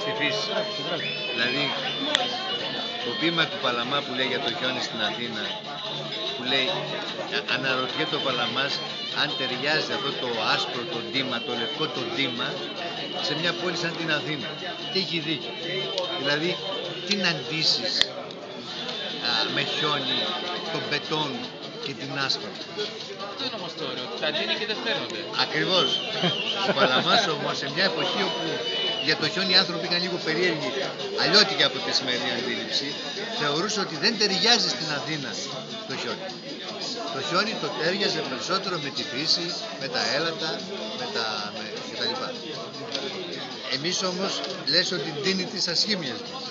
στη φύση. Δηλαδή, το ποίημα του Παλαμά που λέει για το χιόνι στην Αθήνα, που λέει, αναρωτιέται ο Παλαμάς αν ταιριάζει αυτό το άσπρο το ντύμα, το λευκό το ντύμα, σε μια πόλη σαν την Αθήνα. Και έχει δίκιο. Δηλαδή, τι να ντύσεις με χιόνι, τον μπετόν και την άσφαλτο. Αυτό είναι όμως το ωραίο, τα ντύνει και δεν φαίνονται. Ακριβώς. Ο Παλαμάς όμως, σε μια εποχή όπου για το χιόνι οι άνθρωποι ήταν λίγο περίεργοι, αλλιώτικα από τη σημερινή αντίληψη, θεωρούσε ότι δεν ταιριάζει στην Αθήνα το χιόνι. Το χιόνι το τέριαζε περισσότερο με τη φύση, με τα έλατα, κτλ. Εμείς όμως λες ότι ντύνει τις ασχήμιες μας.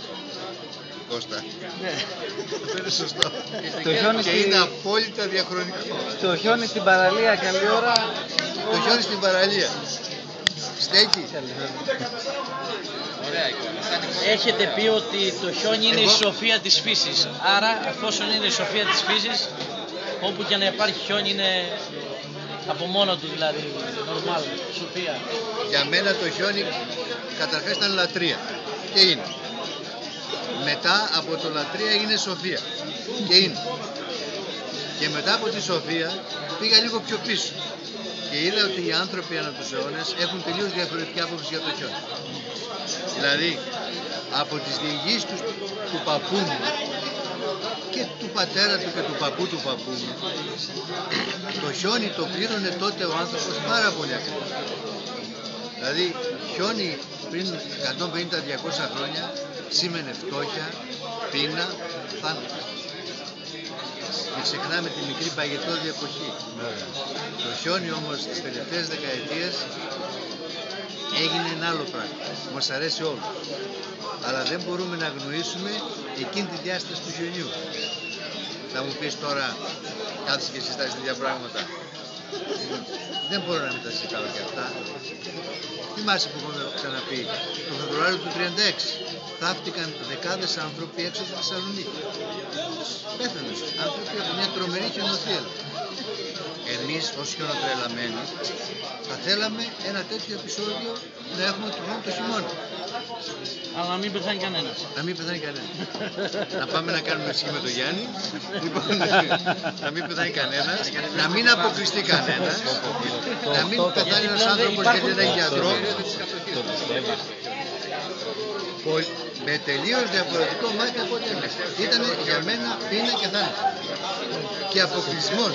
Κώστα. Ναι. Αυτό είναι σωστό. Και είναι απόλυτα διαχρονικό. Το χιόνι στην παραλία, καλή ώρα. Το χιόνι στην παραλία. Στέκει. Ωραία εικόνα. Έχετε πει ότι το χιόνι είναι η σοφία της φύσης. Άρα, εφόσον είναι η σοφία της φύσης, όπου και να υπάρχει χιόνι είναι από μόνο του, δηλαδή, normal, σοφία. Για μένα το χιόνι καταρχάς ήταν λατρεία. Και είναι. Μετά από το λατρεία είναι σοφία. Και είναι. Και μετά από τη σοφία πήγα λίγο πιο πίσω. Και είδα ότι οι άνθρωποι ανά τους αιώνες έχουν τελείως διαφορετική άποψη για το χιόνι. Δηλαδή, από τις διηγήσεις του παππού μου και του πατέρα του και του παππού μου, το χιόνι το πλήρωνε τότε ο άνθρωπος πάρα πολύ ακριβώς. Δηλαδή, χιόνι πριν 150-200 χρόνια σήμαινε φτώχεια, πείνα, θάνατο. Και ξεχνάμε τη μικρή παγετώδη εποχή. Το χιόνι όμως τις τελευταίες δεκαετίες έγινε ένα άλλο πράγμα. Μας αρέσει όλους. Αλλά δεν μπορούμε να αγνοήσουμε εκείνη τη διάσταση του χιονιού. Θα μου πεις τώρα, κάθεσαι και συζητάς τέτοια πράγματα. Δεν μπορώ να μην τα συζητάω και αυτά. Θυμάσαι που έχουμε ξαναπεί, το Φεβρουάριο του 1936 θαύτηκαν δεκάδες άνθρωποι έξω από τη Θεσσαλονίκη. Πέθαναν άνθρωποι από μια τρομερή χιονοθύελα. Εμείς ως χιονοτρελαμένοι θα θέλαμε ένα τέτοιο επεισόδιο να έχουμε του χρόνου το χειμώνα. Αλλά να μην πεθάνει κανένας. Να μην πεθάνει κανένας. Να πάμε να κάνουμε σχήμα με τον Γιάννη. Λοιπόν, να μην πεθάνει κανένας. Να μην αποκλειστεί κανένας. Να μην πεθάνει ένας άνθρωπος γιατί δεν έχει γιατρό. Με τελείως διαφορετικό μάτι από ό,τι εμείς. Ήταν για μένα πείνα και θάνατο. Και αποκλεισμός.